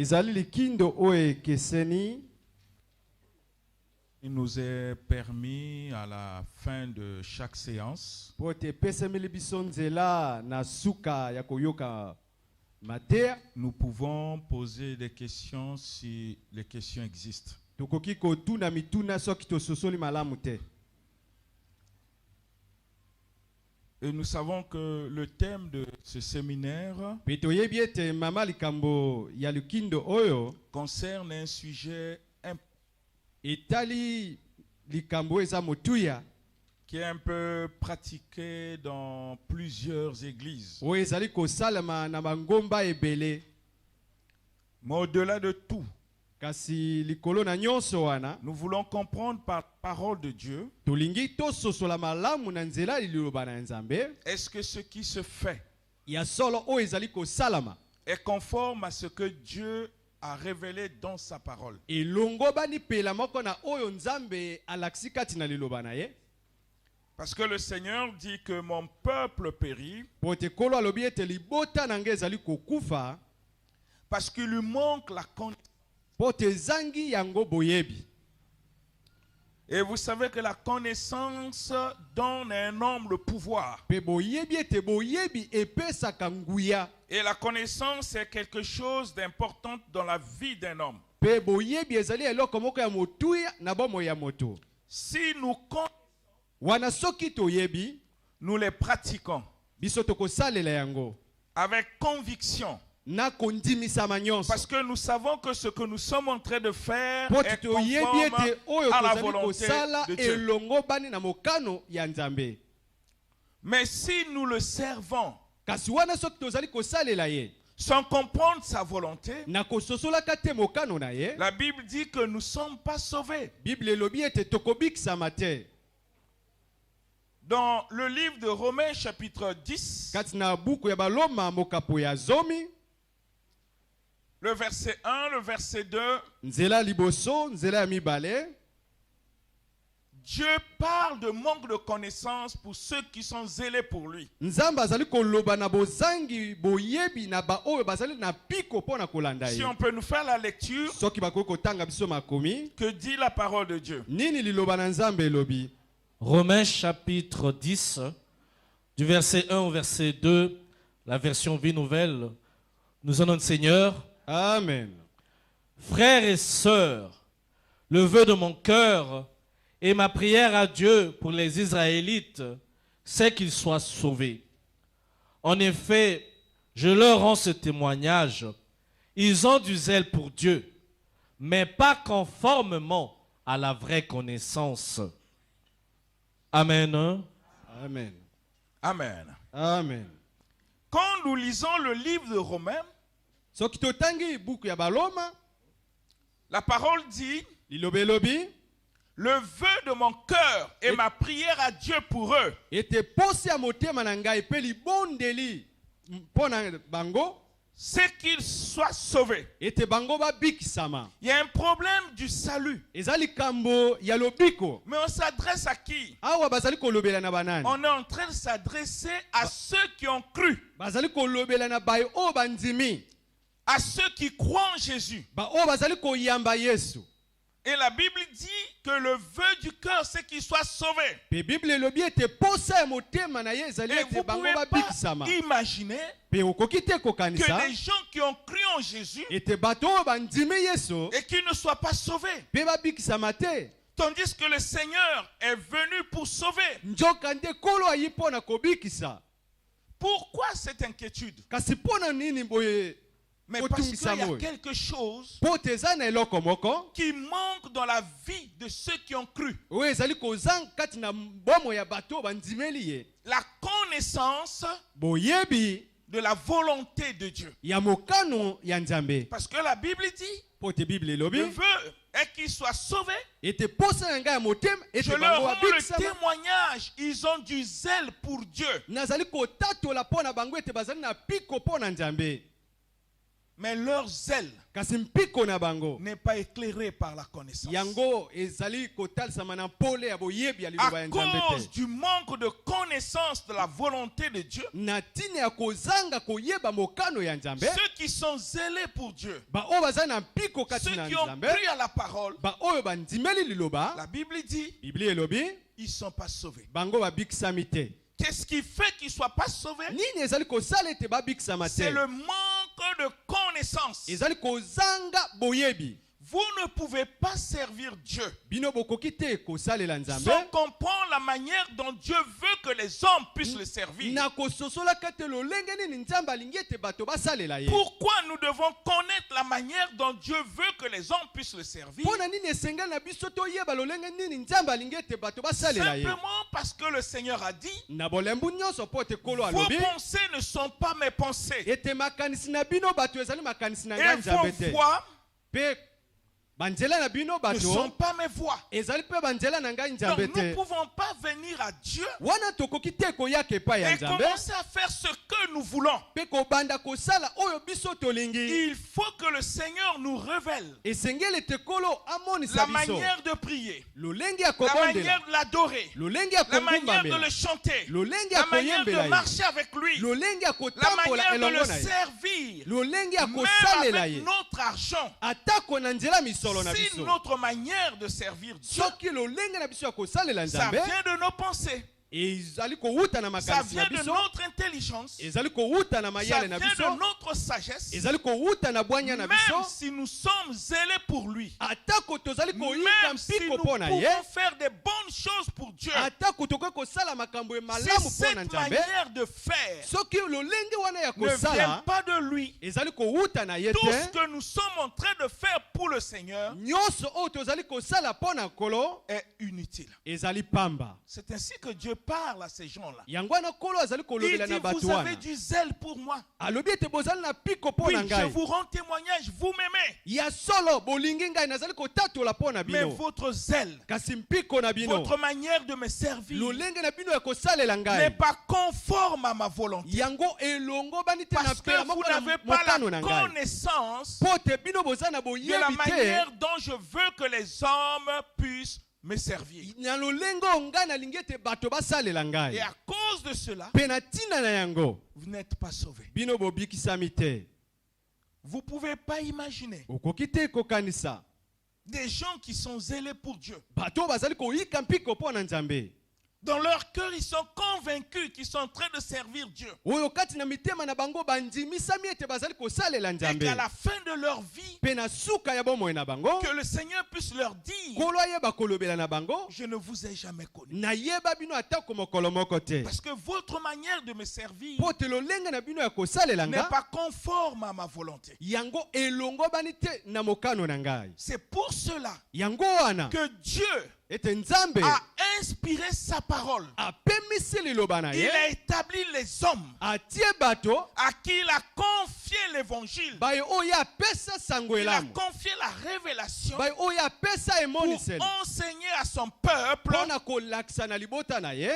ezali likindo oyo ekeseni. Il nous est permis à la fin de chaque séance Pote pesemeli biso nzela na suka ya koyoka mater. nous pouvons poser des questions si les questions existent. Tokoki kotuna mituna soki tososoli malamu te. Et nous savons que le thème de ce séminaire Pe toyebi ete mama likambo ya likindo oyo concerne un sujet etali likambo eza motuya qui est un peu pratiqué dans plusieurs églises. oyo ezali kosalema na bangomba ebele. Mais au-delà de tout, Kasi likolo na nyonso wana nous voulons comprendre par parole de Dieu, tolingi tososola malamu na nzela liloba na Nzambe est-ce que ce qui se fait ya solo oyo ezali kosalama est conforme à ce que Dieu a révélé dans sa parole. elongo bani pela moko na oyo Nzambe alakisi kati na liloba na ye. Parce que le Seigneur dit que mon peuple périt Pote kolo alobi ete libota na nge ezali kokufa parce qu'il lui manque la connaissance. pote zangi yango boyebi. Et vous savez que la connaissance donne à un homme le pouvoir. Pe boyebi ete boyebi epesaka nguya. Et la connaissance est quelque chose d'important dans la vie d'un homme. Pe boyebi ezali eloko moko ya motuya na bomo ya moto. Si nous connaissons, Wana soki toyebi nous les pratiquons biso tokosalela yango avec conviction. na kondimisa manyonso. Parce que nous savons que ce que nous sommes en train de faire Pote est toyebi conforme ete oyo à la tozali volonté kosala de Dieu. elongo bani na mokano ya Nzambe. Mais si nous le servons Kasi wana soki tozali kosalela ye sans comprendre sa volonté, na kososolaka te mokano na ye, la Bible dit que nous ne sommes pas sauvés. Bible elobi ete tokobikisama te. Dans le livre de Romains chapitre 10, Kati na buku ya baloma mokapo ya zomi, le verset 1, le verset 2, nzela liboso, nzela ya mibale, Dieu parle de manque de connaissance pour ceux qui sont zélés pour lui. Nzambe azali koloba na bozangi boyebi na ba oyo bazali na piko pona kolanda Si ye. on peut nous faire la lecture, Soki bakoki kotanga biso makomi, que dit la parole de Dieu? nini liloba na Nzambe elobi? Romains chapitre 10, du verset 1 au verset 2, la version Vie Nouvelle, nous en donne Seigneur. Amen. Frères et sœurs, le vœu de mon cœur et ma prière à Dieu pour les Israélites, c'est qu'ils soient sauvés. En effet, je leur rends ce témoignage. Ils ont du zèle pour Dieu, mais pas conformément à la vraie connaissance. Amen. Amen. Amen. Amen. Quand nous lisons le livre de Romains, Soki totangi buku ya baloma, la parole dit, liloba elobi le vœu de mon cœur et ma prière à Dieu pour eux, ete posi ya motema na ngai pe libondeli mpona bango c'est qu'ils soient sauvés. ete bango babikisama. Il y a un problème du salut. Eza likambo ya lobiko. Mais on s'adresse à qui? Awa bazali kolobela na banani? On est en train de s'adresser à ceux qui ont cru, Bazali kolobela na baye o bandimi, à ceux qui croient en Jésus. ba o bazali koyamba Yesu. Et la Bible dit que le vœu du cœur, c'est qu'ils soient sauvés. Pe Bible elobi ete posa ya motema na ye ezali Et ete vous ne bango pouvez babikisama. pas imaginer Pe okoki te que kokanisa les gens qui ont cru en Jésus ete bato oyo bandimi Yesu et qui ne soient pas sauvés. pe babikisama te. Tandis que le Seigneur est venu pour sauver. Njoka nde kolo ayi mpona kobikisa. Pourquoi cette inquiétude? Kasi mpona nini boye Mais parce qu'il y otungisa a moyo? quelque chose Po te eza na eloko moko qui manque dans la vie de ceux qui ont cru. oyo ezali kozanga kati na bomo ya bato oyo bandimeli ye. La connaissance Boyebi de la volonté de Dieu. ya mokano ya Nzambe. Parce que la Bible dit, Po te Bible elobi le vœu est qu'ils soient sauvés. ete posa na ngai ya motema Je ete leur bango rends le babikisama. témoignage. Ils ont du zèle pour Dieu. Nazali kotatola mpona bango ete bazali na piko mpona Nzambe. Mais leur zèle kasi mpiko na bango n'est pas éclairé par la connaissance. yango ezali kotalisama na pole ya boyebi ya liloba À ya nzambe cause te du manque de connaissance de la volonté de Dieu, na ntina ya kozanga koyeba mokano ya nzambe ceux qui sont zélés pour Dieu, baoyo baza na mpiko kati ceux na qui ont nzambe cru à la parole, baoyo bandimeli liloba la Bible dit, biblia elobi ils ne sont pas sauvés. bango babikisami te Qu'est-ce qui fait qu'ils ne soient pas sauvés? nini ezali kosala ete babikisama C'est te le manque de connaissance. ezali kozanga boyebi Vous ne pouvez pas servir Dieu bino bokoki te kosalela nzambe sans comprendre la manière dont Dieu veut que les hommes puissent le servir. na kososolaka te lolenge nini nzambe alingi ete bato basalela ye Pourquoi nous devons connaître la manière dont Dieu veut que les hommes puissent le servir? mpo na nini esengeli na biso toyeba lolenge nini nzambe alingi ete bato basalela ye Simplement parce que le Seigneur a dit, na bolembu nyonso mpo ete kolo vos alobi pensées ne sont pas mes pensées. ete makanisi na bino bato ezali makanisi na Et ngai vos nzambe te voix mpe banzela na bino ne sont bato pas mes voix. ezali mpe banzela na ngai Donc nzambe nous ne te pouvons pas venir à Dieu wana tokoki te koyaka epai ya et nzambe commencer à faire ce que nous voulons. mpe kobanda kosala oyo biso tolingi Il faut que le Seigneur nous révèle esengeli ete kolo amonisa la biso manière de prier, lolenge ya la kobondela manière de l'adorer, lolenge ya la manière de kogumbamela le chanter, lolenge ya la manière koyembela de ye marcher avec lui, lolenge ya la kotambola manière de elongo le na ye servir, lolenge ya même kosalela avec ye notre argent. atako na nzela misolo na Si biso notre manière de servir Dieu, soki lolenge na biso ya kosalela ça nzambe vient de nos pensées, ezali kowuta na ça makanisi na vient de biso notre intelligence, ezali kowuta na ça mayele vient na biso de notre sagesse, ezali kowuta na bwanya na même biso si nous sommes zélés pour lui, atako tozali koyika même si mpiko nous mpo na ye pouvons faire des bonnes choses pour Dieu. atako tokoki kosala makambo Si malamu mpo na cette nzambe manière de faire soki lolenge wana ya ne vient kosala pas de lui, ezali kowuta na ye tout ce te que nous sommes en train de faire pour le Seigneur nyonso oyo tozali kosala mpo na nkolo est inutile. ezali pamba C'est ainsi que Dieu parle à ces gens-là. yango wana nkolo azali Il kolobela dit, na bato vous avez wana du zèle pour moi. alobi ete bozali na piko mpo Oui, na je ngai vous rends témoignage, vous m'aimez. ya solo bolingi ngai nazali kotatola mpo na Mais bino votre zèle, kasi mpiko na bino votre manière de me servir lolenge na bino ya kosalela n'est ngai pas conforme à ma volonté. yango elongo bani te na Parce mpela que vous moko na n'avez pas mokano la na ngai connaissance mpo te bino boza na de la boyebi te manière dont je veux que les hommes puissent me servir. na lolenge oyo ngai nalingi ete bato basalela Et ngai à cause de cela, mpe na ntina na yango vous n'êtes pas sauvés. bino bobikisami te Vous ne pouvez pas imaginer okoki te kokanisa des gens qui sont zélés pour Dieu. bato oyo bazali koyika mpiko mpo na nzambe Dans leur cœur, ils sont convaincus qu'ils sont en train de servir Dieu. oyo kati na mitema na bango bandimisami ete bazali kosalela Et nzambe qu'à la fin de leur vie, mpe na suka ya bomoi na bango que le Seigneur puisse leur dire, nkolo ayeba kolobela na bango je ne vous ai jamais connu. nayeba bino atako mokolo moko te Parce que votre manière de me servir mpo te lolenge na bino ya kosalela n'est nga pas conforme à ma volonté. yango elongobani te na mokano na ngai C'est pour cela yango wana que Dieu ete nzambe a inspiré sa parole. apemisi liloba na Il ye a établi les hommes atie bato à qui il a confié l'évangile. baye oyo apesa sango Il a elamu confié la révélation baye oyo apesa pour emoniseli enseigner à son peuple, mpo na kolakisa na libota na ye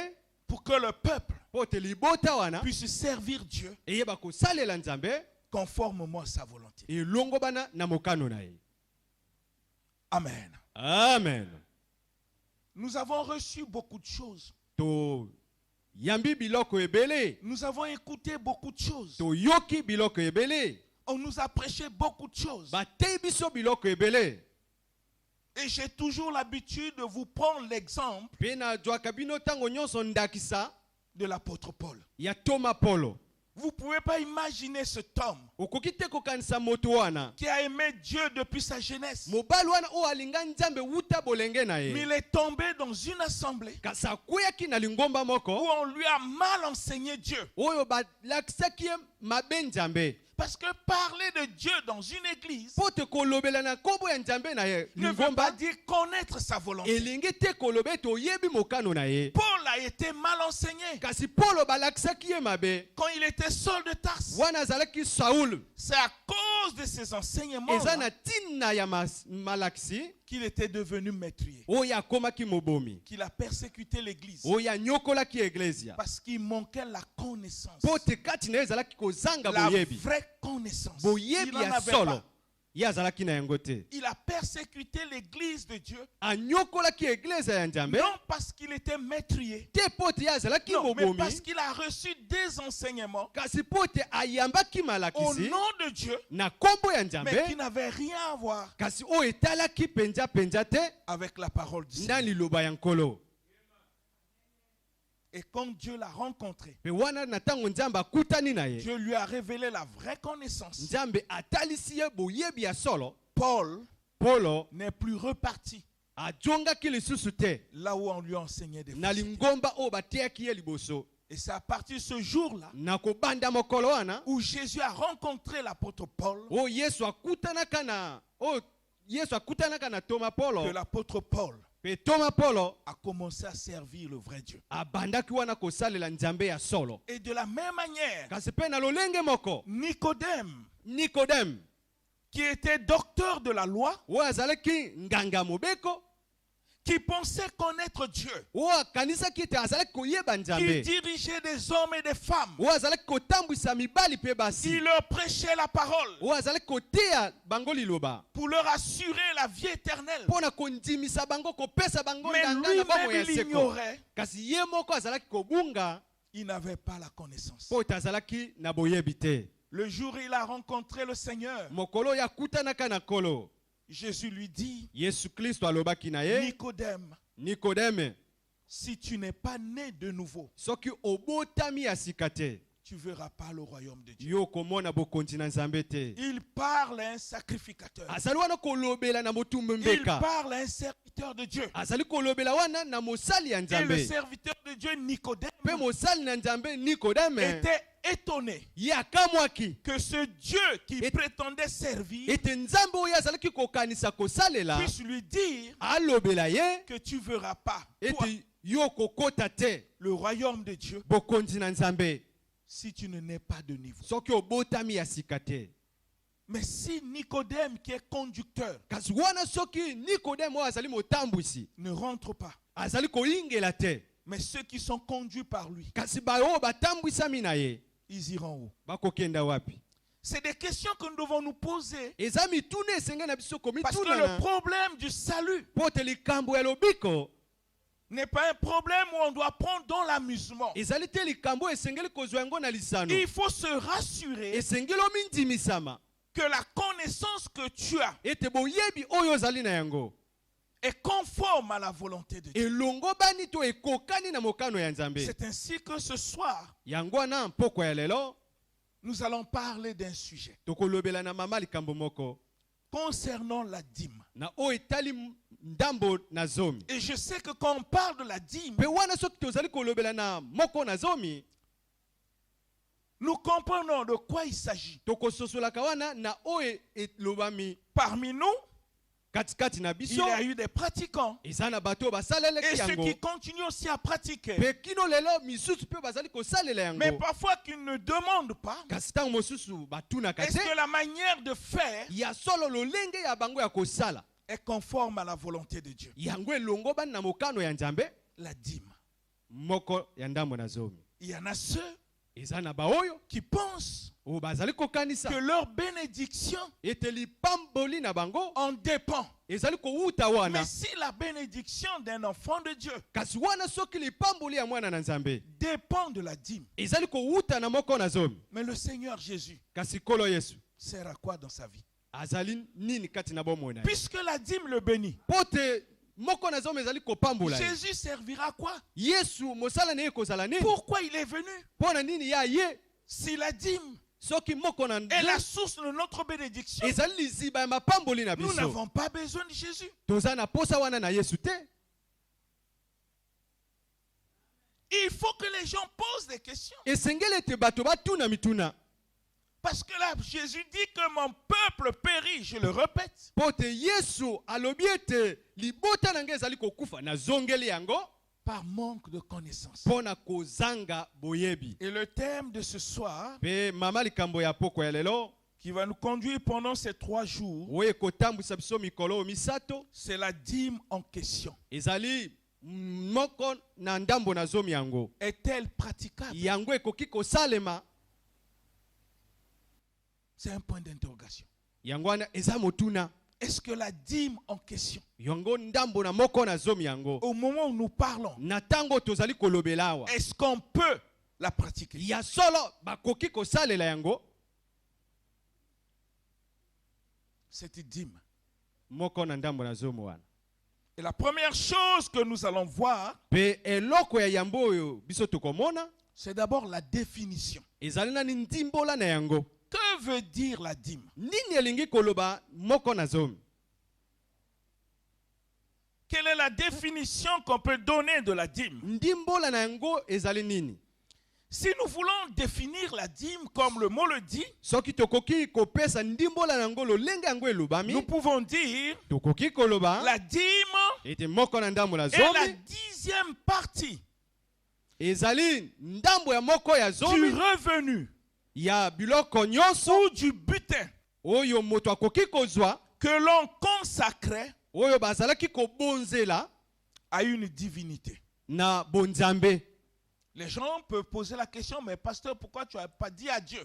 pour que le peuple mpo te libota wana puisse servir Dieu eyeba kosalela nzambe conformément à sa volonté. elongobana na mokano na ye Amen. amen Nous avons reçu beaucoup de choses. toyambi biloko ebele Nous avons écouté beaucoup de choses. toyoki biloko ebele On nous a prêché beaucoup de choses. batei biso biloko ebele Et j'ai toujours l'habitude de vous prendre l'exemple mpe nazwaka bino ntango nyonso ndakisa de l'apôtre Paul. ya toma polo Vous ne pouvez pas imaginer cet homme okoki te kokanisa moto wana qui a aimé Dieu depuis sa jeunesse. mobali wana oyo alinga nzambe wuta bolenge na Mais ye il est tombé dans une assemblée kasi akweyaki na lingomba où moko on lui a mal enseigné Dieu. oyo balakisaki ye mabe nzambe Parce que parler de Dieu dans une église mpo te kolobela na nkombo ya nzambe na ye ne veut pas lingomba dire connaître sa volonté. elingi te koloba ete oyebi mokano na ye Paul a été mal enseigné. kasi polo balakisaki ye mabe Quand il était Saul de Tarse, wana azalaki saulu c'est à cause cause de ses enseignements eza na ntina ya malakisi qu'il était devenu meurtrier, oyo akomaki mobomi qu'il a persécuté l'église oyo anyokolaki eglezia parce qu'il manquait la connaissance, mpo te kati na ye ezalaki kozanga la boyebi vraie connaissance. boyebi Il n'en ya avait solo pas. ye azalaki na yango te Il a persécuté l'église de Dieu, anyokolaki eglezia ya nzambe non parce qu'il était meurtrier, te mpo te ye azalaki non, mais mobomi parce qu'il a reçu des enseignements kasi mpo te ayambaki au malakisi nom de Dieu, na kombo ya mais qui nzambe n'avaient rien à voir kasi oyo etalaki penza te avec la parole du na Seigneur. liloba ya nkolo Et quand Dieu l'a rencontré, mpe wana na ntango nzambe akutani na ye Dieu lui a révélé la vraie connaissance. nzambe atalisi ye boyebi ya solo Paul polo n'est plus reparti ajongaki lisusu te là où on lui enseignait des na faussetés. lingomba oyo bateyaki ye liboso Et c'est à partir de ce jour-là na kobanda mokolo wana où Jésus a rencontré l'apôtre Paul oyo yesu akutanaka na toma polo que l'apôtre Paul mpe toma polo a commencé à servir le vrai Dieu. abandaki wana kosalela nzambe ya solo Et de la même manière, kasi mpe na lolenge moko Nicodème, nikodeme qui était docteur de la loi, oyo azalaki nganga mobeko qui pensait connaître Dieu, oyo akanisaki ete azalaki koyeba qui nzambe dirigeait des hommes et des femmes, oyo azalaki kotambwisa mibali mpe basi il leur prêchait la parole oyo azalaki koteya bango liloba pour leur assurer la vie éternelle. mpo na kondimisa bango kopesa bango Mais ndanga na bango lui-même, ya il seko ignorait. kasi ye moko azalaki kobunga Il n'avait pas la connaissance. mpo ete azalaki na boyebi te Le jour où il a rencontré le Seigneur, mokolo oyo akutanaka na nkolo Jésus lui dit, yesu kristo alobaki na ye Nicodème, nikodeme si tu n'es pas né de nouveau, soki obotami ya sika te tu ne verras pas le royaume de Dieu. yo komona bokonzi na nzambe te Il parle à un sacrificateur. azali wana kolobela na motumbu Il mbeka parle à un serviteur de Dieu. azali kolobela wana na mosali ya Et le nzambe serviteur de Dieu, Nicodème, mpe mosali na nzambe nikodeme était étonné ye akamwaki que ce Dieu qui Et- prétendait servir ete nzambe oyo azalaki kokanisa kosalela puisse lui dire alobela ye que tu ne verras pas, toi, ete yo kokota te le royaume de Dieu bokonzi na nzambe si tu ne nais pas de niveau. soki obotami ya sika te Mais si Nicodème, qui est conducteur, kasi wana soki nikodeme oyo azali motambwisi ne rentre pas, azali koyingela te mais ceux qui sont conduits par lui, kasi baoyo batambwisami na ye ils iront où? bakokenda wapi C'est des questions que nous devons nous poser. eza mituna esenge na biso Parce que le komitunana problème du salut mpo te likambo ya lobiko n'est pas un problème où on doit prendre dans l'amusement. ezali te likambo oyo esengeli kozwa yango na lisano Il faut se rassurer esengeli omindimisama que la connaissance que tu as ete boyebi oyo ozali na yango est conforme à la volonté de Dieu. elongobani to ekokani na mokano ya nzambe C'est ainsi que ce soir, yango wana mpoko ya lelo nous allons parler d'un sujet tokolobela na mama likambo moko concernant la dîme. na oyo etali ndambo na zomi Et je sais que quand on parle de la dîme, mpe wana soki tozali kolobela na moko na zomi nous comprenons de quoi il s'agit. tokososolaka wana na oyo elobami Parmi nous, katikati na il biso y a eu des pratiquants. eza na bato oyo Et basalelaki ceux yango qui continuent aussi à pratiquer. mpe kino lelo misusu mpe bazali kosalela Mais yango parfois qu'ils ne demandent pas, kasi ntango mosusu batunaka est-ce te que la manière de faire ya solo lolenge ya bango ya kosala est conforme à la volonté de Dieu? yango elongobani na mokano ya nzambe La dîme. moko ya ndambo na zomi Il y en a ceux eza na baoyo qui pensent oyo bazali kokanisa que leur bénédiction ete lipamboli na bango en dépend. ezali kowuta wana Mais si la bénédiction d'un enfant de Dieu kasi wana soki lipamboli ya mwana na nzambe dépend de la dîme, ezali kowuta na moko na zomi mais le Seigneur Jésus kasi nkolo yesu sert à quoi dans sa vie? azali nini kati na bomoi na ye Puisque la dîme le bénit, mpo te moko na zomi ezali kopambola ye Jésus servira à quoi? yesu mosala na ye ekozala nini Pourquoi il est venu? mpo na nini ya ye Si la dîme soki moko na est la source de notre bénédiction, ezali liziba ya mapamboli na nous biso n'avons pas besoin de Jésus. toza na posa wana na yesu te Il faut que les gens posent des questions. esengeli ete bato batuna mituna Parce que là, Jésus dit que mon peuple périt, je le répète, mpo te yesu alobi ete libota na ngai ezali kokufa nazongeli yango par manque de connaissance. mpo na kozanga boyebi Et le thème de ce soir, mpe mama likambo ya poko ya lelo qui va nous conduire pendant ces 3 jours, oyo ekotambwisa biso mikolo oyo misato c'est la dîme en question. ezali moko na ndambo na zomi yango. Est-elle praticable? Yango ekoki kosalema. C'est un point d'interrogation. Yango wana eza motuna. Est-ce que la dîme en question, Yango ndambo na moko na zomi yango, au moment où nous parlons, na tango tozali kolobela awa, est-ce qu'on peut la pratiquer? ya solo bakoki kosalela yango? Cette dîme. Moko na ndambo na zomi wana. Et la première chose que nous allons voir, Pe eloko ya yambo oyo biso tokomona, c'est d'abord la définition. ezali nani ndimbola na yango. Que veut dire la dîme? Nini elingi koloba moko na zomi? Quelle est la définition qu'on peut donner de la dîme? Ndimbola na yango ezali nini? Si nous voulons définir la dîme comme le mot le dit, Soki tokoki kopesa ndimbola na yango lolenge yango elobami, nous pouvons dire tokoki koloba la dîme ete moko na ndambo na est la zomi 10e partie ezali ndambo ya moko ya du zomi revenu ya biloko nyonso ou du butin oyo moto akoki kozwa que l'on consacrait oyo bazalaki kobonzela à une divinité. na bonzambe. Les gens peuvent poser la question, mais pasteur, pourquoi tu n'as pas dit à Dieu?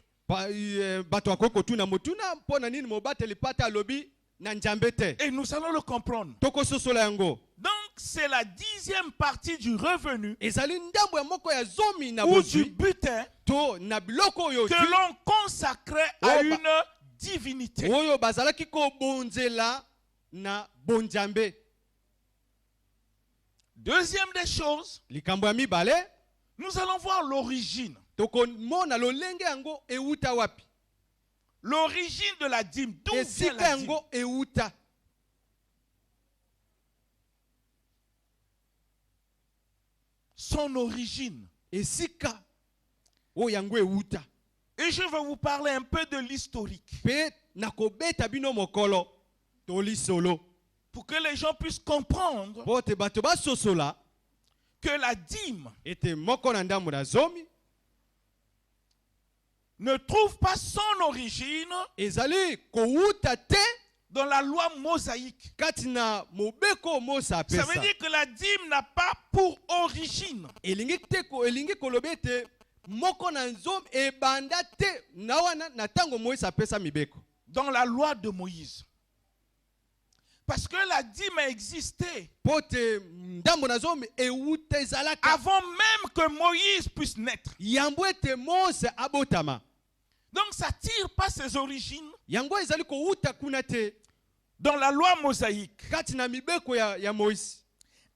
Bato akoki kotuna motuna mpona nini mobateli pata alobi na nzambe te. Et nous allons le comprendre. Tokososola yango. Donc, c'est la 10e partie du revenu Ezali ndambo ya moko ya zomi na ou du bozwi butin to na biloko oyo que ozwi, l'on consacrait à Oh, une divinité. oyo bazalaki kobonzela na bonzambe. Deuxième des choses, Likambo ya mibale, nous allons voir l'origine. tokomona lolenge yango euta wapi. L'origine de la dîme. D'où vient Esika la dîme? yango euta. Son origine. Esika oyo yango euta. Et je vais vous parler un peu de l'historique Pe nakobeta bino mokolo toli solo. pour que les gens puissent comprendre Pote bato basosola que la dîme ete moko na ndambo na zomi ne trouve pas son origine ezali kouta te dans la loi mosaïque. kati na mobeko mosa Ça veut apesa. dire que la dîme n'a pas pour origine Elingi koloba ete moko na nzomi ebanda te na wana na tango Moïse apesa mibeko. dans la loi de Moïse. Parce que la dîme a existé Pote ndambo na zomi euta ezalaka avant même que Moïse puisse naître. yambo ete Mose abotama. Donc ça tire pas ses origines Yango ezali kouta kuna te dans la loi mosaïque. kati na mibeko ya Moïse.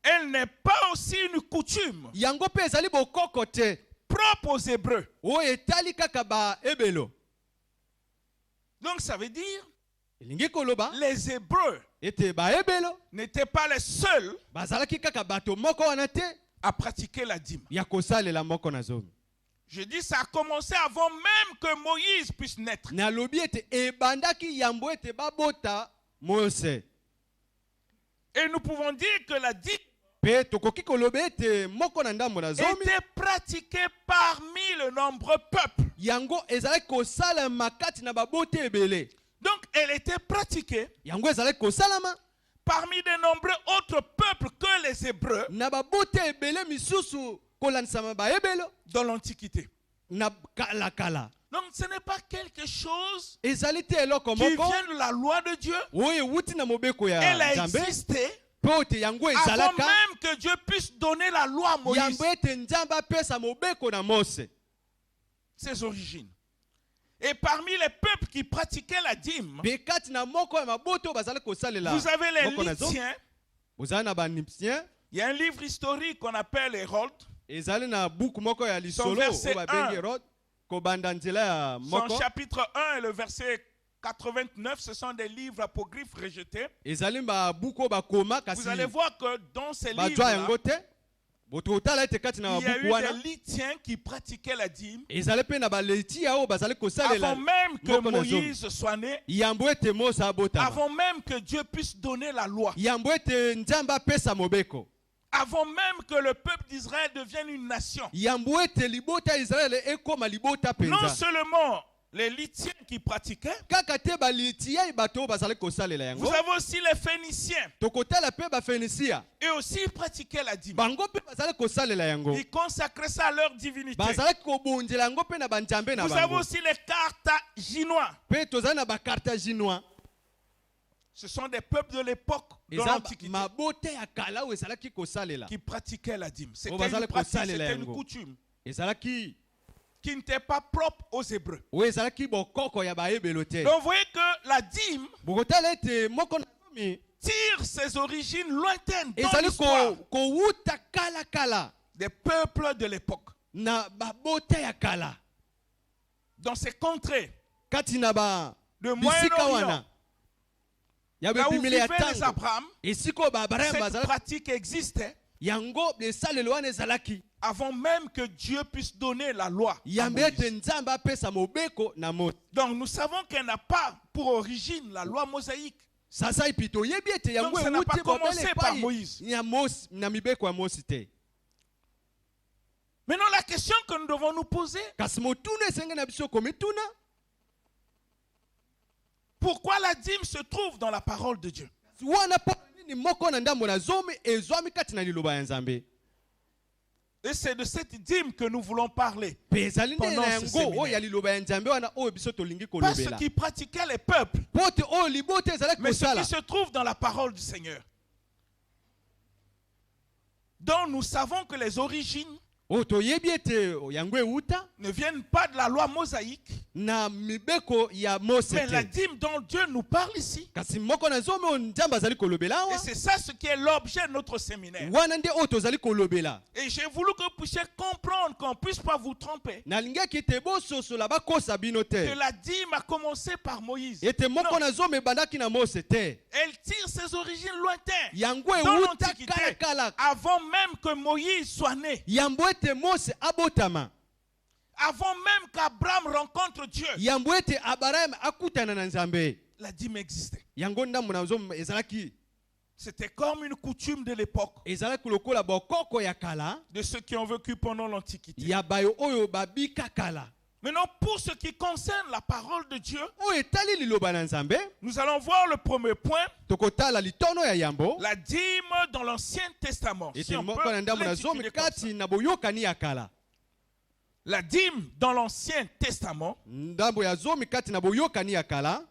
Elle n'est pas aussi une coutume Yango pe ezali bokoko te propre aux Hébreux. oyo etali kaka ba ebelo. Donc ça veut dire Elingi koloba les Hébreux ete ba ebelo n'étaient pas les seuls bazalaki kaka bato moko wana te à pratiquer la dîme. ya kosalela moko na zomi. Je dis ça a commencé avant même que Moïse puisse naître. Nalobi ete ebandaki yambo ete babota Mose. Et nous pouvons dire que la dîme Pe tokoki koloba ete moko na ndambo na zomi était pratiquée parmi le nombreux peuples. yango ezalaki kosalama kati na babote ebele. Donc elle était pratiquée Yango ezalaki kosalama parmi de nombreux autres peuples que les Hébreux na babote ebele misusu kolandisama ba ebelo dans l'Antiquité. na kala. Donc ce n'est pas quelque chose Ezali te eloko qui moko vient de la loi de Dieu. oyo euti na mobeko Elle ya a Nzambe. existé Po te yango avant ezalaka même que Dieu puisse donner la loi à Moïse. yambo ete Nzambe apesa mobeko na Mose. Ses origines. Et parmi les peuples qui pratiquaient la dîme, Pe kati na moko ya maboto bazali kosalela vous avez les moko na zo. Lythiens. Bozali na banipsien Il y a un livre historique qu'on appelle Hérode. ezali na buku moko ya lisolo verset oyo babengi 1. Hérode kobanda nzela ya Son moko. chapitre 1 et le verset 89, ce sont des livres apocryphes rejetés. Ezali ba buku oyo bakoma kasi Vous allez voir que dans ces bazwa livres, yango te. Boto otala ete kati na il y a babuku eu wana des Lythiens qui pratiquaient la dîme ezali pe na baleti oyo bazali kosalela avant même que moko na zomi. Moïse soit né, Yambo ete Mose abotama. avant même que Dieu puisse donner la loi, Yambo ete Nzambe apesa mobeko. avant même que le peuple d'Israël devienne une nation. Yambo ete libota ya Israele ekoma libota Non penza. seulement les Lithiens qui pratiquaient. kaka te balitia bato bazali kosalela Vous yango. avez aussi les Phéniciens. Tokotala pe bafenisia. Et aussi, ils pratiquaient la dîme. Bango pe bazali kosalela yango. Ils consacraient ça à leur divinité. Bazali kobonzela yango pe na banzambe na Vous avez bango. aussi les Carthaginois. Pe tozali na bacarthaginois. Ce sont des peuples de l'époque de Eza l'Antiquité mabote ya kala oyo ezalaki kosalela. qui pratiquaient la dîme. C'était bazali une pratique, kosalela c'était une yango. coutume Ezalaki qui n'était pas propre aux Hébreux. oyo ezalaki bokoko ya bayebelo te. Donc vous voyez que la dîme Bokotala ete moko na zomi tire ses origines lointaines dans ezali l'histoire kowuta kala kala des peuples de l'époque. na babote ya kala Dans ces contrées kati na ba de bisika Moyen-Orient, wana ya là où bebimeli ya vivaient les tango Abraham, esika oyo baabraham cette bazalaki pratique existait yango esalelo wana ezalaki avant même que Dieu puisse donner la loi. à yambe Moïse. ete nzambe apesa mobeko na Mose. Donc nous savons qu'elle n'a pas pour origine la loi mosaïque. Sasa ipi toyebi ete yango Donc, ça n'a pas ewuti bobele commencé par epai Moïse. ya Mose na mibeko ya Mose te. Maintenant la question que nous devons nous poser, Kasi motuna esenge na biso komituna pourquoi la dîme se trouve dans la parole de Dieu? wana po nini moko na ndambo na zomi ezwami kati na liloba ya Nzambe. Et c'est de cette dîme que nous voulons parler. Pe ezali nde Pendant na ce yango séminaire. oyo ya liloba ya Nzambe wana oyo biso tolingi Pas ce kolobela. qui pratiquaient les peuples, Po te oyo libote ezalaki mais ce kosala qui se trouve dans la parole du Seigneur. Donc nous savons que les origines oyo toyebi ete yango ewuta ne viennent pas de la loi mosaïque, na mibeko ya Mose mais la te. dîme dont Dieu nous parle ici. Kasi moko na zomi oyo Nzambe azali kolobela Et awa c'est ça ce qui est l'objet de notre séminaire. wana nde oyo tozali kolobela. Et j'ai voulu que vous puissiez comprendre qu'on ne puisse pas vous tromper. nalingaki ete bososola bakosa bino Que te la dîme a commencé par Moïse. ete moko Non, na zomi ebandaki na Mose te. elle tire ses origines lointaines. Yango Dans ewuta l'Antiquité, kala kala avant même que Moïse soit né, yambo ete Mose abotama, avant même qu'Abraham rencontre Dieu, yambo ete Abraham akutana na Nzambe, la dîme existait. yango ndambo na zomi ezalaki C'était comme une coutume de l'époque ezalaki lokola bokoko ya kala de ceux qui ont vécu pendant l'Antiquité. ya bayo oyo babika kala. Maintenant, pour ce qui concerne la parole de Dieu, Oyo etali liloba na Nzambe nous allons voir le premier point, tokotala litono ya yambo la dîme dans l'Ancien Testament. Si ete on moko peut na ndambo na zomi l'intituler comme ça. kati na boyokani ya kala. La dîme dans l'Ancien Testament, Ndambo ya zomi kati na boyokani ya kala.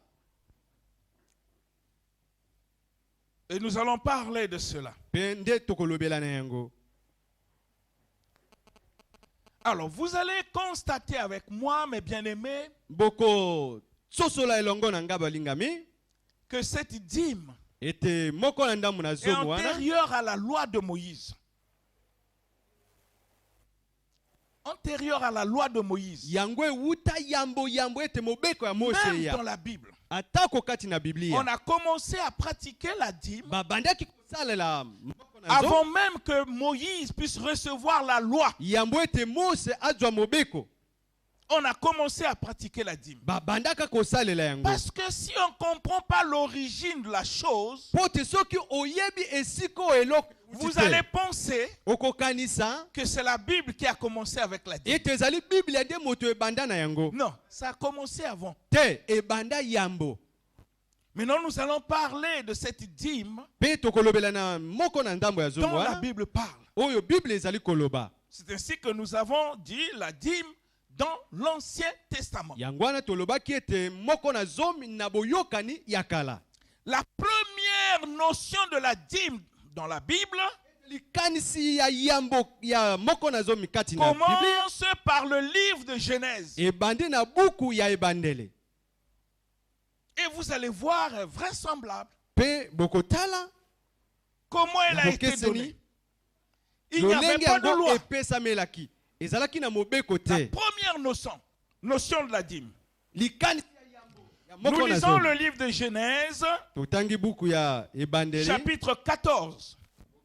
et nous allons parler de cela. Pe nde tokolobela na yango. Alors, vous allez constater avec moi, mes bien-aimés, Boko sosola elongo na nga balingami que cette dîme ete moko na ndambo na est zomi wana antérieure à la loi de Moïse. Antérieure à la loi de Moïse. yango ewuta yambo ete mobeko ya Mose Même dans ya la Bible. atako kati na On Biblia a commencé à pratiquer la dîme babandaki kosalela moko na avant zomi même que Moïse puisse recevoir la loi. yambo ete Mose azwa mobeko On a commencé à pratiquer la dîme. babandaka kosalela yango Parce que si on ne comprend pas l'origine de la chose, po te soki oyebi esika oyo eloko vous ewuti te, allez penser okokanisa que c'est la Bible qui a commencé avec la dîme. ete ezali Biblia nde moto ebanda na yango Non, ça a commencé avant. te, ebanda yambo. Maintenant, nous allons parler de cette dîme Pe tokolobela na moko na ndambo ya zomi dont la wana Bible parle. oyo Bible ezali koloba. C'est ainsi que nous avons dit la dîme dans l'Ancien Testament. Yango wana tolobaki ete moko na zomi na boyokani ya kala. La première notion de la dîme dans la Bible Likanisi ya yambo ya moko na zomi kati na Biblia commence par le livre de Genèse. ebandi na buku ya ebandele. Et vous allez voir vraisemblable Pe bokotala comment elle a été bokeseni donnée. Il n'y avait lolenge pas de yango loi. epesamelaki. Ezalaki na mobeko La te. première notion de la dîme. Likanisi ya yambo ya Nous moko na lisons le zomi. livre de Genèse, Totangi buku ya ebandele chapitre 14,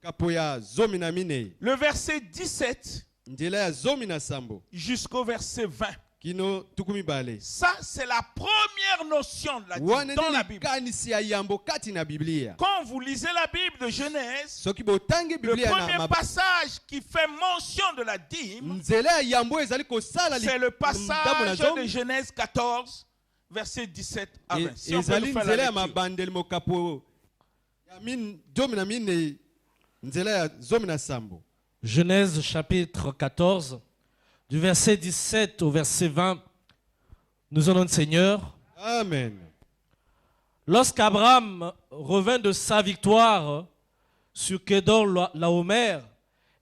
kapo ya zomi na minei. le verset 17 Nzela ya zomi na sambo jusqu'au verset 20. kino tukumi bale. Ça, c'est la première notion de la dîme Wana dans la ndeli Bible. kanisi ya yambo kati na Biblia. Quand vous lisez la Bible de Genèse, Soki botangi le Biblia na premier passage qui fait mention de la dîme, nzela ya yambo ezali kosala c'est le ndambo passage na zomi. de Genèse 14, versets 17 à 20. Si on peut Ezali nous faire nzela la ya lecture. mabandeli mokapo ya zomi na mine nzela ya zomi na sambo. Genèse chapitre 14, du verset 17 au verset 20, nous allons, Seigneur. Amen. Lorsqu'Abraham revint de sa victoire sur Kedor Laomer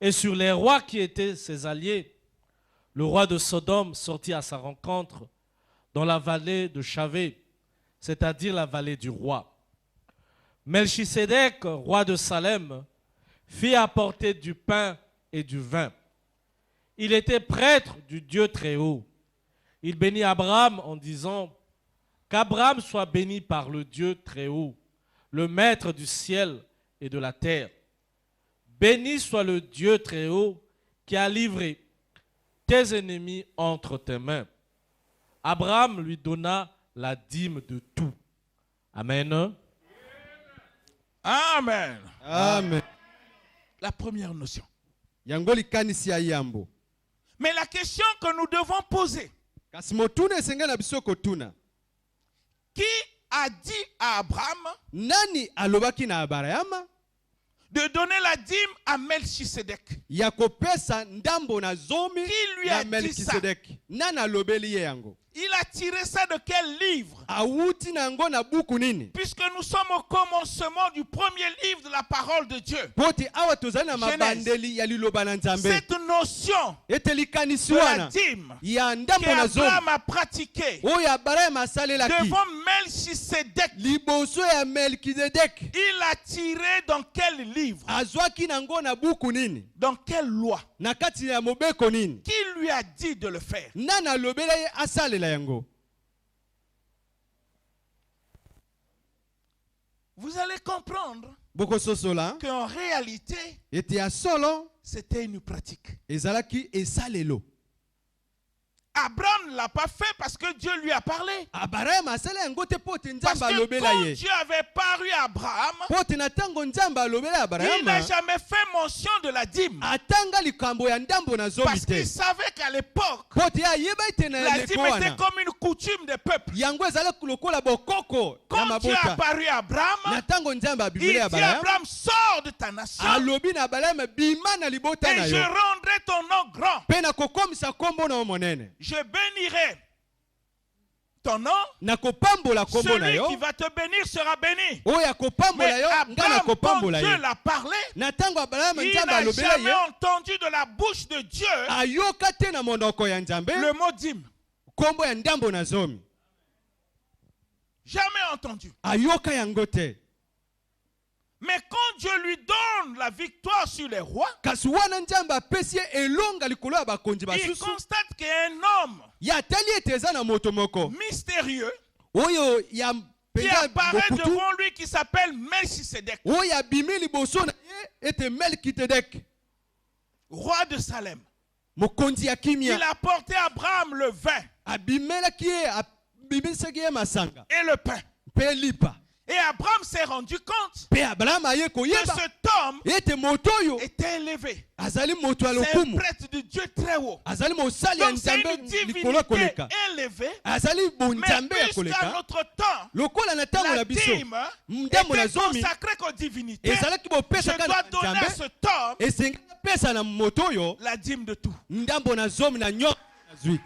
et sur les rois qui étaient ses alliés, le roi de Sodome sortit à sa rencontre dans la vallée de Chavé, c'est-à-dire la vallée du roi. Melchisédek, roi de Salem, fit apporter du pain et du vin. Il était prêtre du Dieu Très-Haut. Il bénit Abraham en disant: qu'Abraham soit béni par le Dieu Très-Haut, le Maître du ciel et de la terre. Béni soit le Dieu Très-Haut qui a livré tes ennemis entre tes mains. Abraham lui donna la dîme de tout. Amen. Amen. Amen. La première notion. Yangoli kanisi ya yambo. Mais la question que nous devons poser, Kasi motuna esenga na biso kotuna. qui a dit à Abraham Nani alobaki na Abrahama de donner la dîme à Melchisédek? ya kopesa ndambo na zomi Qui lui na a dit ça? Melkisedeki? Nani alobeli ye yango? Il a tiré ça de quel livre? Awuti na yango na buku nini? Puisque nous sommes au commencement du premier livre de la parole de Dieu. Poti awa tozali na Genèse. mabandeli ya liloba na Nzambe. Cette notion Ete likanisi de la wana dîme ya ndambo na zomi qu'Abraham a pratiquée oyo Abrahama asalelaki devant Melchisédek, liboso ya Melkisedeki, il a tiré dans quel livre? azwaki nango na buku nini? Dans quelle loi? Na kati ya mobeko nini? Qui lui a dit de le faire? Nani alobela ye asalela yango? Vous allez comprendre Bokososola qu'en réalité, ete ya solo c'était une pratique. ezalaki esalelo. Abraham ne l'a pas fait parce que Dieu lui a parlé. Abrahama asala yango te po ete Parce Nzambe que alobela quand ye. Dieu avait paru à Abraham, Po ete na ntango Nzambe alobela il n'a Abrahama jamais fait mention de la dîme. atanga likambo ya ndambo na zomi Parce te. qu'il savait qu'à l'époque, Po ete ayeba ete na la leko dîme était wana comme une coutume des peuples. yango ezalaki lokola bokoko ya Quand Dieu a mabota. paru à Abraham, Na ntango Nzambe il abimeli dit à Abrahama Abraham, sors de ta nation alobi na Abrahama bima na libota na et je yo rendrai ton nom grand. mpe nakokomisa kombo na yo monene. Je bénirai ton nom. Nakopambola kombo na Celui yo qui va te bénir sera béni. oyo akopambola Mais yo nga Abraham, quand nakopambola Dieu ye. l'a parlé, Na ntango Abrahama il Nzambe n'a alobela jamais ye entendu de la bouche de Dieu ayoka te na monoko ya Nzambe le mot dîme. kombo ya ndambo na zomi. Jamais entendu. Ayoka yango te. Mais quand Dieu lui donne la victoire sur les rois, Kasi wana Nzambe apesi ye elonga likolo ya bakonzi il basusu constate qu'il y a un homme ya atali ete eza na moto moko mystérieux oyo ya qui mpenza apparaît bokutu devant lui qui s'appelle Melchisédek, oyo abimi liboso na ye ete Melkisedeki, roi de Salem. mokonzi ya kimia. Il a porté à Abraham le vin Abimelaki ye abimisaki ye masanga et le pain. mpe lipa. Et Abraham s'est rendu compte Mpe Abrahama aye que koyeba cet homme ete moto oyo était élevé. azali moto ya C'est un lokumu, prêtre de Dieu très haut. azali mosali ya Donc c'est Nzambe une likolo ya divinité koleka, élevée. azali Mais bonzambe ya puisqu'à koleka. notre temps, Lokola na ntango la na biso dîme ndambo na était zomi consacrée qu'aux divinités, ezalaki je bopesa dois kaka donner na à Nzambe, cet homme esengeli pesa na moto oyo la dîme de tout. ndambo na zomi na nyonso nazwi.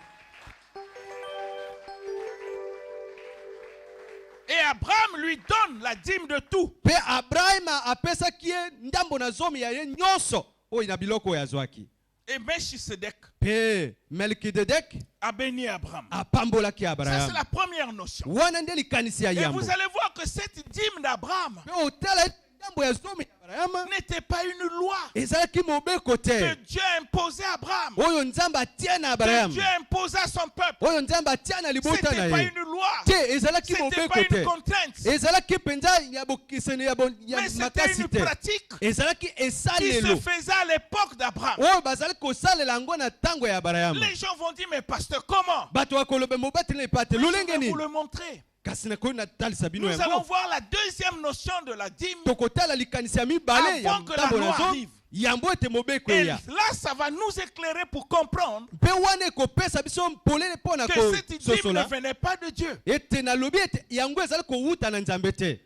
Et Abraham lui donne la dîme de tout. Mpe Abrahama apesaki ye ndambo na zomi ya ye nyonso oyo na biloko oyo azwaki. Et Melchisédek Mpe Melkisedeki a béni Abraham. apambolaki Ça, c'est Abrahama. la première notion. Wana nde likanisi ya Et yambo. vous allez voir que cette dîme d'Abraham Mpe otala ete ndambo ya zomi ya abraham n'était pas une loi ezalaki mobeko que te Dieu a imposée à Abraham, oyo nzambe atia na que abraham Dieu a imposé à son peuple. oyo nzambe atia na libota C'était na pas ye une loi, te ezalaki c'était mobeko pas une te contrainte, ezalaki mpenza ya bokeseni ya mais c'était makasi une te pratique ezalaki qui se esalelo faisait à l'époque d'Abraham. oyo bazalaki kosalela yango na ntango ya abraham Les gens vont dire, mais pasteur, comment? bato bakoloba mobateli na epa te Mais je lolenge vais nini vous le montrer. kasi nakoki natalisa bino Nous allons yango voir la deuxième notion de la dîme. tokotala likanisi ya mibale ya Avant que la ntambo loi na zo arrive. yambo ete mobeko Et eya là, ça va nous éclairer pour comprendre mpe wana ekopesa biso polele mpo na que cette dîme ne kososola venait pas de Dieu. ete nalobi ete yango ezali kowuta na nzambe te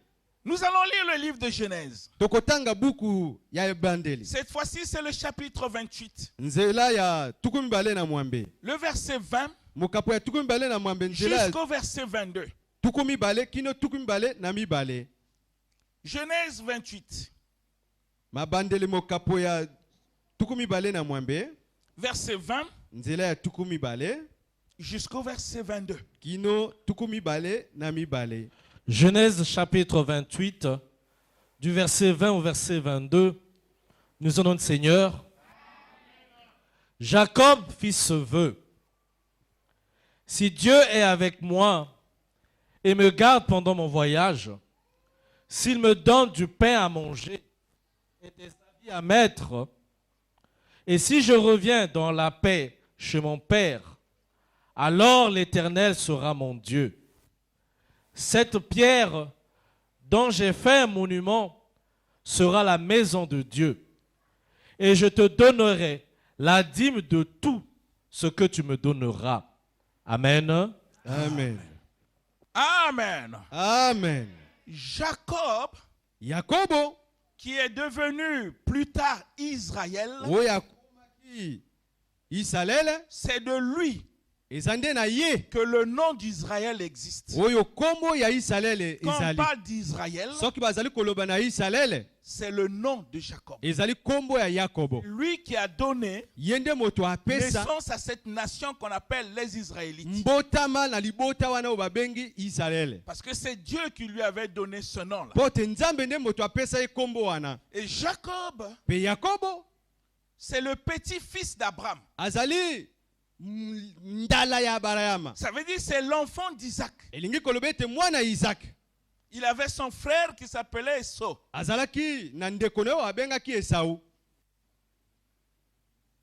Nous allons lire le livre de Genèse. tokotanga buku ya ebandeli Cette fois-ci, c'est le chapitre 28. nzela ya tuku mibale na mwambe Le verset 20 mokapo ya tuku mibale na mwambe nzela ya jusqu'au verset 22. tuku mibale kino tuku mibale na mibale Genèse 28, mabandeli mokapo ya tuku mibale na mwambe verset 20 nzela ya tuku mibale jusqu'au verset 22. kino tuku mibale na mibale Genèse chapitre 28, du verset 20 au verset 22, nous allons, Seigneur, Jacob fit ce vœu. Si Dieu est avec moi et me garde pendant mon voyage, s'il me donne du pain à manger et des habits à mettre, et si je reviens dans la paix chez mon Père, alors l'Éternel sera mon Dieu. Cette pierre dont j'ai fait un monument sera la maison de Dieu. Et je te donnerai la dîme de tout ce que tu me donneras. Amen. amen Amen. amen Jacob, yakobo qui est devenu plus tard Israël, oyo akomaki isalele c'est de lui eza nde na ye que le nom d'Israël existe. oyo kombo ya isalele Quand on ezali parle d'Israël, soki bazali koloba na isalele c'est le nom de Jacob. ezali kombo ya yakobo Lui qui a donné ye nde moto apesa naissance à cette nation qu'on appelle les Israélites. mbotama na libota wana oyo babengi isalele Parce que c'est Dieu qui lui avait donné ce nom-là. mpo te nzambe nde moto apesa ye kombo wana Et Jacob, mpe yakobo c'est le petit-fils d'Abraham. azali ndala ya abrahama Ça veut dire c'est l'enfant d'Isaac. elingi koloba ete mwana isaac Il avait son frère qui s'appelait Esau. azalaki na ndeko na oyo abengaki esau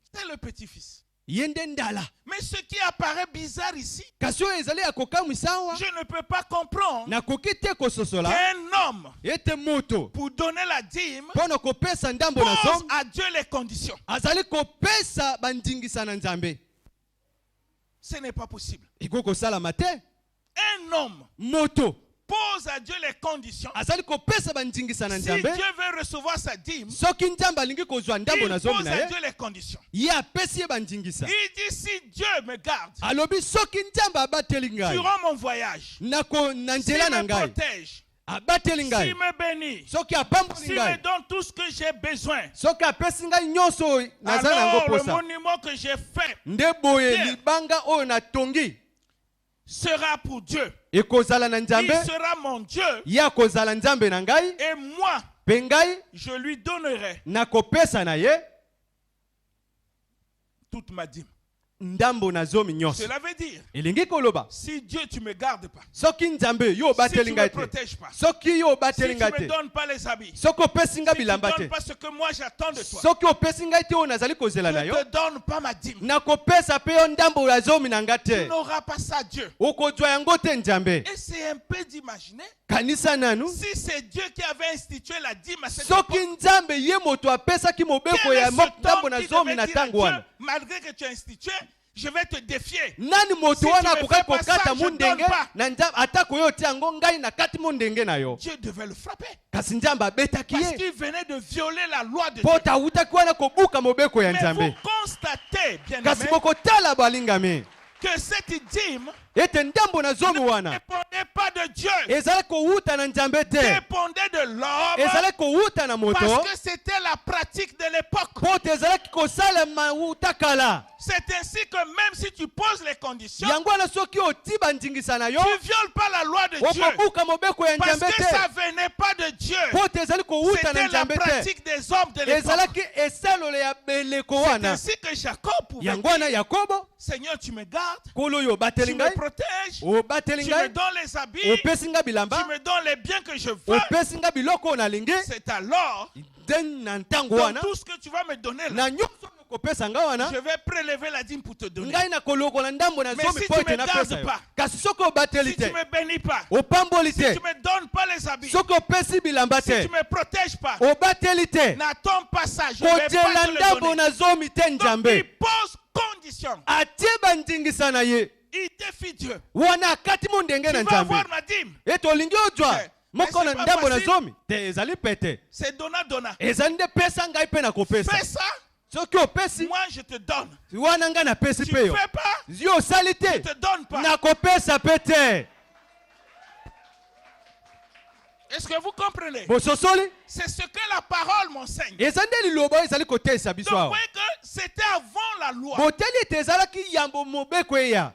C'était le petit-fils. ye nde ndala Mais ce qui apparaît bizarre ici, kasi oyo ezali ya kokamwisa awa je ne peux pas comprendre nakoki te kososola qu'un homme, ete moto pour donner la dîme, mpo na kopesa ndambo na pose zo à Dieu les conditions. azali kopesa bandingisa na nzambe Ce n'est pas possible. ekoki kosalama te Un homme moto pose à Dieu les conditions. azali kopesa bandingisa na Si Dieu nzambe veut recevoir sa dîme, soki nzambe alingi kozwa ndambo il na zomi pose na à ye Dieu les conditions. ye apesi ye bandingisa Il dit, si Dieu me garde alobi soki nzambe abateli ngai durant mon voyage, na s'il nzela na me ngai protège, abateli ngai s'il me bénit, soki apamboli s'il me ngai donne tout ce que j'ai besoin, soki apesi ngai nyonso oyo nazala na yango alors le posa monument que j'ai fait nde boye Pierre. libanga oyo natongi sera pour Dieu. ekozala na Il nzambe sera mon Dieu. ye akozala nzambe na ngai Et moi, mpe ngai je lui donnerai nakopesa na ye toute ma dîme. ndambo na zomi nyonso Cela veut dire, elingi koloba si Dieu tu me gardes pas, soki nzambe yo si tu obateli me ngai te protèges pas, soki yo si obateli tu ngai me te donnes pas les habits, si soki opesi ngai tu ne bilamba te donnes pas ce que moi j'attends de toi, soki opesi ngai te oyo nazali kozela na je yo ne te donne pas ma dîme. nakopesa mpe yo ndambo ya zomi na nga Tu te n'auras pas ça, Dieu. okozwa yango te nzambe Et c'est un peu d'imaginer kanisa nanu si c'est Dieu qui avait institué la dîme à cette soki époque. nzambe ye moto apesaki mobeko Quel est ya cet ndambo homme na qui zomi devait na dire à ntango Dieu, wana malgré que tu as institué, je vais te défier. nani moto Si wana tu me akokaki fais pas ça, kokata je mundenge donne pas. na nzambe atako yo tia yango ngai na kati mundenge na yo Dieu devait le frapper. kasi nzambe abetaki Parce ye qu'il venait de violer la loi de mpo Dieu. tawutaki wana kobuka mobeko ya Mais nzambe vous constatez, bien kasi aimé, bokotala balingami que cette dîme ete ndambo na zomi ne wana dépendait pas de Dieu. ezali kowuta na nzambe te, Dépendait de l'homme. ezali kowuta na moto, Parce que c'était la pratique de l'époque. po te ezalaki kosalema wuta kala. C'est ainsi que même si tu poses les conditions, Yango wana soki oti bandingisa na yo, tu violes pas la loi de Dieu. okobuka mobeko ya Parce nzambe que te, ça venait pas de Dieu. po te ezali kowuta na C'était la nzambe te, pratique des hommes de l'époque. ezalaki esalolo ya beleko C'est wana. ainsi que Jacob pouvait Yango dire, wana Yakobo, Seigneur, tu me gardes, kolo oyo obateli tu me ngai, protèges, obateli tu me ngai, donnes les habits, opesi nga tu bilamba, me donnes les biens que je veux. opesi nga biloko oyo nalingi. C'est alors, Den na ntango dans wana tout ce que tu vas me donner là, na nyonso oyo okopesa nga wana, je vais prélever la dîme pour te donner. ngai nakolokola ndambo na Mais zomi si mpo tu ete me napesa gardes yo. pas, Kasi soki obateli Si tu te, me bénis pas, opamboli si te, tu me donnes pas les habits, soki opesi bilamba si te, tu me protèges pas, obateli te, n'attends pas ça, je vais pas kotiela te le ndambo donner. na zomi te Donc nzambe. il pose condition. Atie bandingisa na ye Il défie Dieu. wana akati mo ndenge Tu na vas nzambe avoir ma dîme. ete olingi ozwa Mais moko na c'est pas ndambo na facile. zomi te, ezali pete, C'est donna. ezali nde pesa ngai mpe nakopesa. Fais ça, Soki opesi moi je te donne. wana ngai napesi Tu mpe yo, fais pas, yo osali je te, te donne pas. nakopesa mpe te. Est-ce que vous comprenez? Bososoli C'est ce que la parole m'enseigne. eza nde liloba ezali koteisa biso Donc, vous awa. voyez que c'était avant la loi. Boteli ete ezalaki yambo mobeko eya,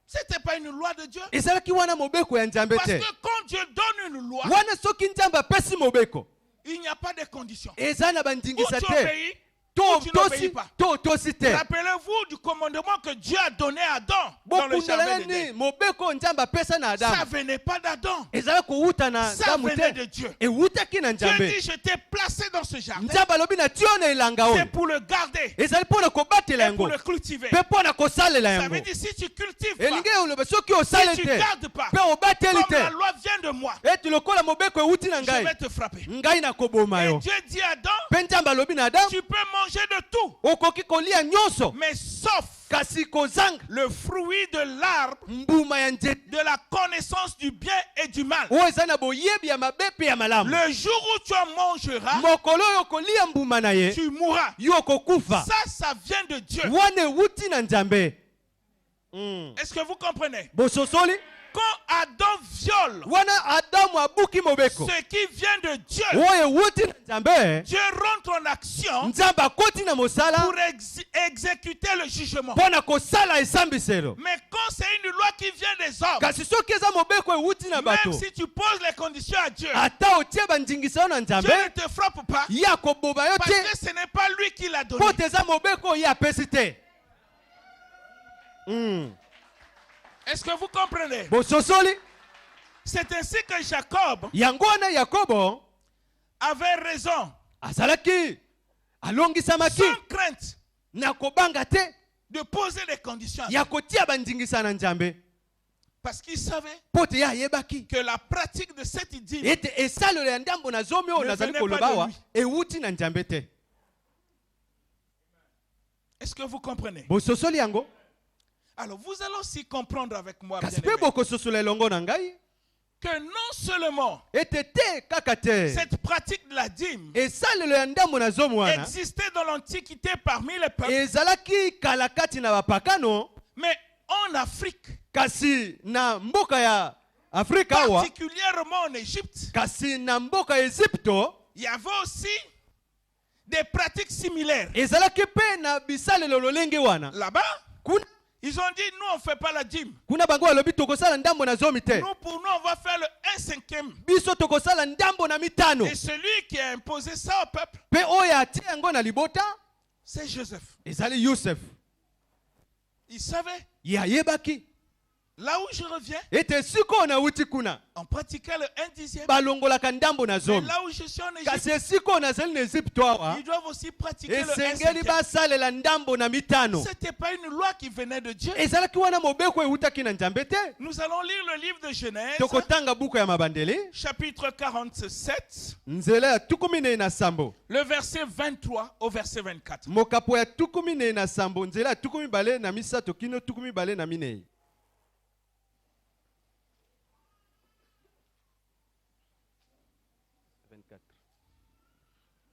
C'était pas une loi de Dieu. ezalaki wana mobeko ya nzambe Parce te. que quand Dieu donne une loi, Wana soki nzambe apesi mobeko, il n'y a pas de conditions. eza na Ou bandingisa tu te, obéis, to ou tu n'obéis tosi pas. to tosi te. Rappelez-vous du commandement que Dieu a donné à Adam dans le jardin Bokundela d'Éden. ni mobeko nzambe apesa na Ça Adamu, venait pas d'Adam. ezala kowuta na Ça Adamu venait te, de Dieu. ewutaki na Dieu nzambe. dit, je t'ai placé dans ce jardin. Nzambe alobi na tio na elanga C'est oyo, pour le garder ezali mpo na kobatela et pour yango le cultiver. mpe mpo na kosalela Ça yango. veut dire, si tu cultives pas, Elingi oloba soki osale si tu te gardes pas, mpe obateli comme la te, loi vient de moi, eti lokola mobeko ewuti na je ngai, vais te frapper. ngai nakoboma Et yo. Dieu dit à Adam, Mpe nzambe alobi na Adamu, tu peux manger de tout, okoki kolia nyonso, mais sauf kasi kozanga le fruit de l'arbre mbuma ya nzete de la connaissance du bien et du mal. oyo eza na boyebi ya mabe mpe ya malamu. Le jour où tu en mangeras, Mokolo oyo okolia mbuma na ye, tu mourras. yo okokufa. Ça vient de Dieu. Wana ewuti na nzambe. Est-ce que vous comprenez? Bososoli Quand Adam viole wana Adamu abuki mobeko ce qui vient de Dieu, oyo ewuti na nzambe, Dieu rentre en action nzambe akoti na mosala pour exécuter le jugement. mpo na kosala esambiselo. Mais quand c'est une loi qui vient des hommes, Kasi soki eza mobeko ewuti na bato, même si tu poses les conditions à Dieu, ata otie bandingisa yo na Dieu nzambe, ne te frappe pas ye akoboma yo parce te, que ce n'est pas lui qui l'a donné. mpo te eza mobeko oyo ye apesi te. Est-ce que vous comprenez? Bososoli C'est ainsi que Jacob yango wana Yakobo avait raison, azalaki alongisamaki sans crainte, na kobanga te de poser des conditions à Dieu. ya kotia bandingisa na nzambe, Parce qu'il savait mpo te ye ayebaki que la pratique de cette idylle ete esalelo ya ndambo na zomi oyo Ne nazali venait koloba pas de awa lui. ewuti na nzambe te. Est-ce que vous comprenez? Bososoli yango Alors vous allez aussi comprendre avec moi, kasi mpe bien-aimés, bokososola elongo na ngai que non seulement ete te kaka te cette pratique de la dîme esalelo ya ndambo na zomi wana existait dans l'Antiquité parmi les peuples, ezalaki kala kati na bapakano, mais en Afrique, kasi na mboka ya Afrika awa, particulièrement en Égypte, kasi na mboka ya Ezipto il y avait aussi des pratiques similaires. ezalaki mpe na bisalelo lolenge wana. Là-bas, Kuna, ils ont dit, nous on ne fait pas la dîme. kuna bango balobi tokosala ndambo na zomi te, Nous, pour nous, on va faire le 1/5. biso tokosala ndambo na mitano. Et celui qui a imposé ça au peuple, Mpe oyo atie yango na libota c'est Joseph. ezali Yosef. Il savait. Ye ayebaki Là où je reviens, ete sikoyo nauti kuna on pratiquait le 1/10. balongolaka ndambo na Mais zomi, là où je suis en Égypte, kasi esikoyo nazali na Ezipto awa ils doivent aussi pratiquer le esengeli 1/5. basalela ndambo na mitano. C'était pas une loi qui venait de Dieu. Ezalaki wana mobeko ewutaki na nzambe te. Nous allons lire le livre de Genèse, Tokotanga buku ya mabandeli chapitre 47, nzela ya tukumi ne na sambo, le verset 23 au verset 24. mokapo ya tukumi ne na sambo, nzela ya tukumi bale na misato kino tukumi bale na minei.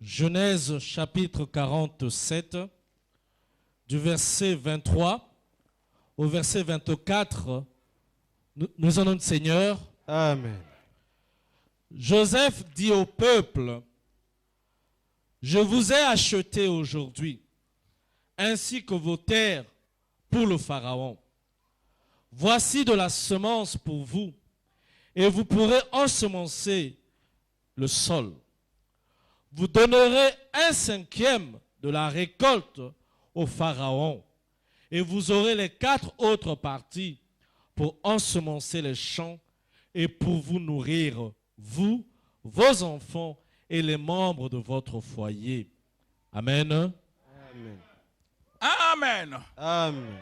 Genèse chapitre 47, du verset 23 au verset 24, nous en notre Seigneur. Amen. Joseph dit au peuple, je vous ai acheté aujourd'hui, ainsi que vos terres pour le Pharaon. Voici de la semence pour vous, et vous pourrez ensemencer le sol. Vous donnerez 1/5 de la récolte au Pharaon, et vous aurez les 4 autres parties pour ensemencer les champs et pour vous nourrir, vous, vos enfants et les membres de votre foyer. Amen. Amen. Amen. Amen.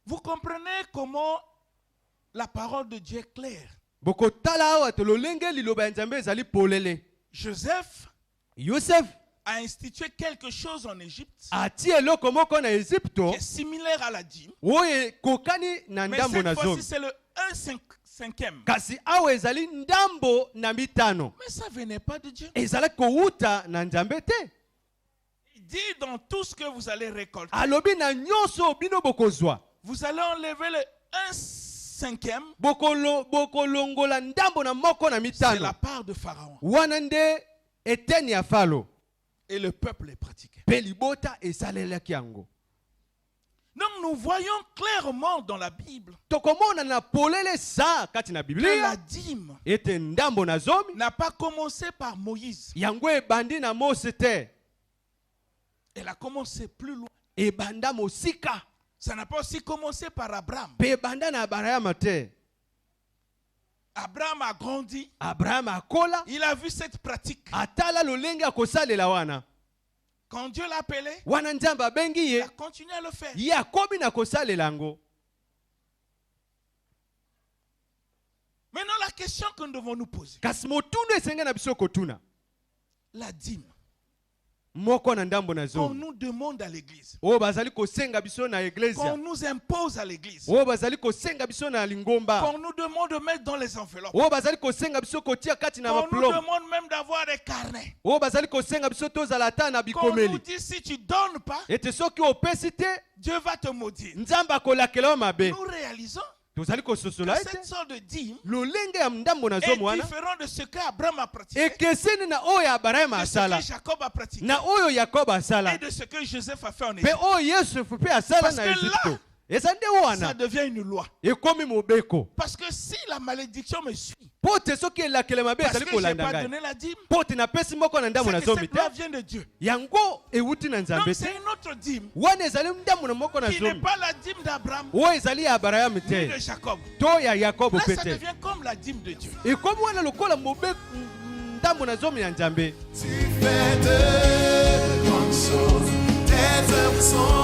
Vous comprenez comment la parole de Dieu est claire. Bokotala awa to lolenge liloba ya Nzambe ezali polele. Joseph Yosef a institué quelque chose en Égypte ati eloko moko na Egypto qui est similaire à la dîme. oyo kokani na Mais ndambo na cette fois-ci, zomi. c'est le 1/5. Kasi awa ezali ndambo na mitano. Mais ça venait pas de Dieu. Ezalaki kowuta na Nzambe te. Il dit dans tout ce que vous allez récolter, Alobi na nyonso bino bokozwa. vous allez enlever le 1/5. Bokolongola ndambo na moko na C'est mitano. la part de Pharaon. Wana nde eteni ya Falo. Et le peuple est pratiqué. Pe libota esalelaki yango. Donc nous voyons clairement dans la Bible Tokomona na polele sa kati na que la Biblia dîme ete ndambo na zomi n'a pas commencé par Moïse. yango ebandi na Mose te. Elle a commencé plus loin. Ebanda mosika. Ça n'a pas aussi commencé par Abraham. Pe ebanda na Abraham te. Abraham a grandi. Abraham akola Il a vu cette pratique. atala lolenge akosalela wana. Quand Dieu l'a appelé, Wana Nzambe abengi il ye a continué à le faire. ye akomi na kosalela yango. Maintenant, la question que nous devons nous poser. Kasi motundu esenge na biso kotuna. La dîme. Moko na ndambo na Qu'on zomi. nous demande à l'église. Oyo bazali kosenga biso na Qu'on iglesia. nous impose à l'église. Oyo bazali kosenga biso na lingomba. Qu'on nous demande de mettre dans les enveloppes. Oyo bazali kosenga biso kotia kati na Qu'on nous maplombe. demande même d'avoir des carnets. Oyo bazali kosenga biso tozala ata na Qu'on nous bikomeli. dit si tu donnes pas, Ete soki opesi te Dieu va te maudire. Nzambe akolakela yo mabe. Nous réalisons Tozali kososola que ete cette sorte de dîme lolenge ya ndambo na est zomi wana différent de ce qu'Abraham a pratiqué, ekeseni na oyo Abraham de ce asala que Jacob a pratiqué na oyo Yakobo asala et de ce que Joseph a fait en pe Égypte. oyo Yesu pe asala Parce na que Egipto. là, Eza nde Ça wana devient une loi. ekomi mobeko. Parce que si la malédiction me suit, Po te soki elakela mabe parce ezali que je n'ai kolanda pas ngai. donné la dîme, Po te napesi moko na ndambo c'est na que zomi cette te. loi vient de Dieu. Yango ewuti na Donc Nzambe te. c'est une autre dîme Wana ezali ndambo na moko na qui n'est zomi. pas la dîme d'Abraham Oyo ezali ya Abraham ni te. de Jacob. To ya Yakobo Là, pe ça te. devient comme la dîme de Dieu. Ekomi wana lokola ndambo na zomi ya Nzambe. Tu fais de grandes choses, tes œuvres sont